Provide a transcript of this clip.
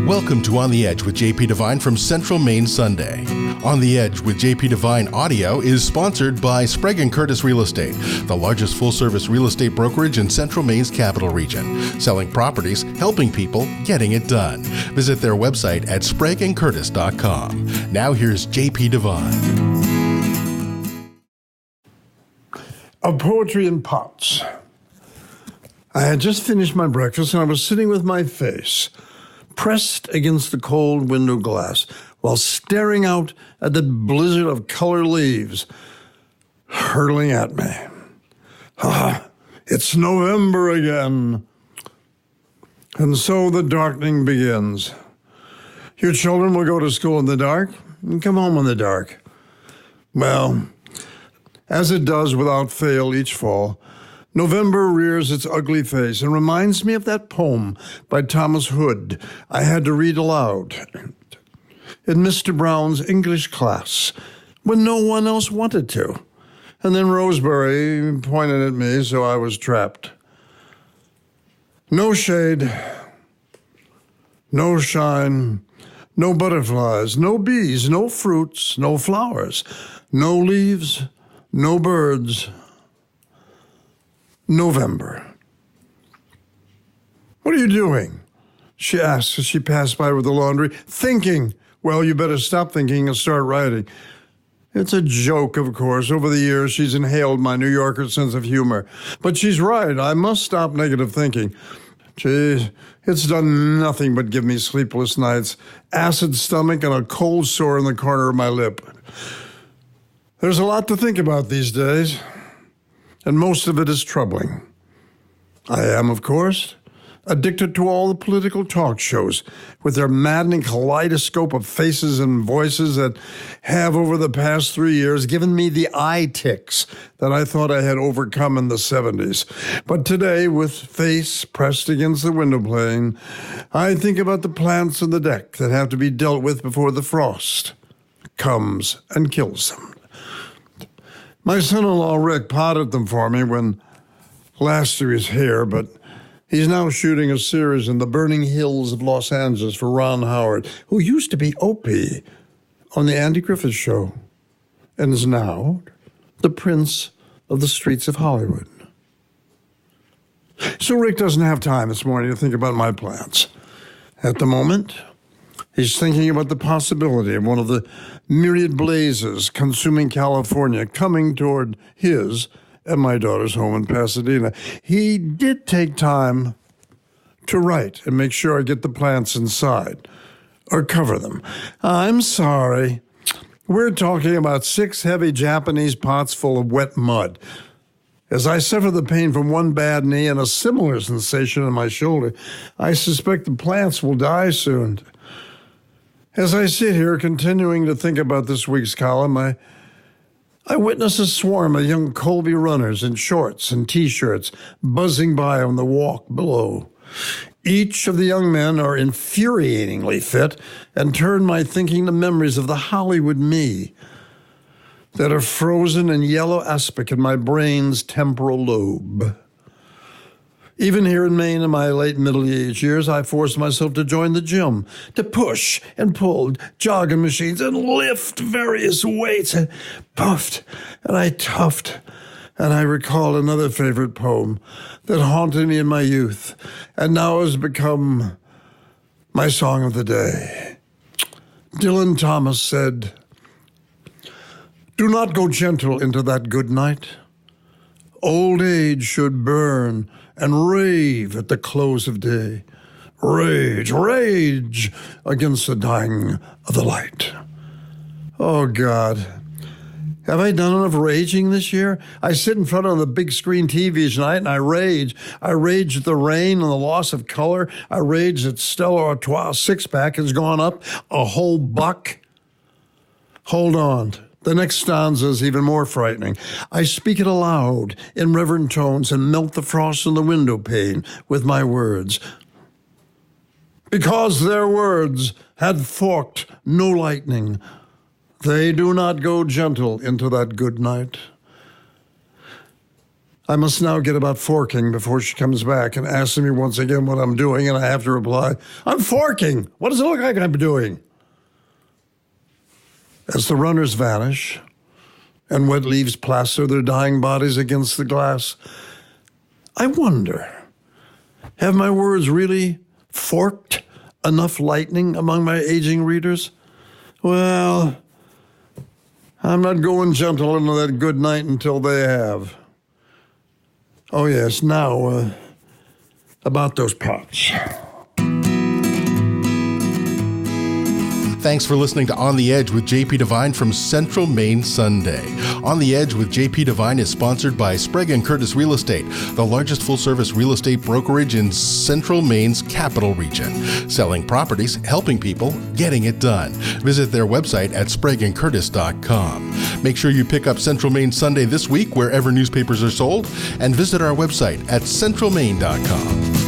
Welcome to On the Edge with JP Devine from Central Maine Sunday. On the Edge with JP Devine Audio is sponsored by Sprague & Curtis Real Estate, the largest full-service real estate brokerage in Central Maine's capital region, selling properties, helping people, getting it done. Visit their website at spragueandcurtis.com. Now here's JP Devine. Of Poetry in Pots. I had just finished my breakfast and I was sitting with my face pressed against the cold window glass while staring out at the blizzard of color leaves hurtling at me. It's November again. And so the darkening begins. Your children will go to school in the dark and come home in the dark. Well, as it does without fail each fall, November rears its ugly face and reminds me of that poem by Thomas Hood I had to read aloud in Mr. Brown's English class when no one else wanted to. And then Roseberry pointed at me, so I was trapped. No shade, no shine, no butterflies, no bees, no fruits, no flowers, no leaves, no birds. November. What are you doing? She asked as she passed by with the laundry. Thinking. Well, you better stop thinking and start writing. It's a joke, of course. Over the years, she's inhaled my New Yorker sense of humor. But she's right. I must stop negative thinking. Gee, it's done nothing but give me sleepless nights, acid stomach, and a cold sore in the corner of my lip. There's a lot to think about these days, and most of it is troubling. I am, of course, addicted to all the political talk shows with their maddening kaleidoscope of faces and voices that have, over the past 3 years, given me the eye tics that I thought I had overcome in the 70s. But today, with face pressed against the window pane, I think about the plants on the deck that have to be dealt with before the frost comes and kills them. My son-in-law, Rick, potted them for me when last he was here, but he's now shooting a series in the burning hills of Los Angeles for Ron Howard, who used to be Opie on the Andy Griffith Show and is now the prince of the streets of Hollywood. So Rick doesn't have time this morning to think about my plans. At the moment, he's thinking about the possibility of one of the myriad blazes consuming California coming toward his and my daughter's home in Pasadena. He did take time to write and make sure I get the plants inside or cover them. I'm sorry. We're talking about 6 heavy Japanese pots full of wet mud. As I suffer the pain from one bad knee and a similar sensation in my shoulder, I suspect the plants will die soon. As I sit here continuing to think about this week's column, I witness a swarm of young Colby runners in shorts and T-shirts buzzing by on the walk below. Each of the young men are infuriatingly fit and turn my thinking to memories of the Hollywood me that are frozen in yellow aspic in my brain's temporal lobe. Even here in Maine in my late middle-aged years, I forced myself to join the gym, to push and pull jogging machines and lift various weights, and puffed and I tuffed. And I recall another favorite poem that haunted me in my youth and now has become my song of the day. Dylan Thomas said, "Do not go gentle into that good night. Old age should burn and rave at the close of day. Rage, rage against the dying of the light." Oh, God. Have I done enough raging this year? I sit in front of the big screen TV each night and I rage. I rage at the rain and the loss of color. I rage that Stella Artois six-pack has gone up a whole buck. Hold on. The next stanza is even more frightening. I speak it aloud in reverent tones and melt the frost on the window pane with my words. Because their words had forked no lightning, they do not go gentle into that good night. I must now get about forking before she comes back and asks me once again what I'm doing, and I have to reply, I'm forking. What does it look like I'm doing? As the runners vanish and wet leaves plaster their dying bodies against the glass, I wonder, have my words really forked enough lightning among my aging readers? Well, I'm not going gentle into that good night until they have. Oh, yes, now, about those pots. Thanks for listening to On the Edge with JP Devine from Central Maine Sunday. On the Edge with JP Devine is sponsored by Sprague & Curtis Real Estate, the largest full-service real estate brokerage in Central Maine's capital region. Selling properties, helping people, getting it done. Visit their website at spragueandcurtis.com. Make sure you pick up Central Maine Sunday this week wherever newspapers are sold, and visit our website at centralmaine.com.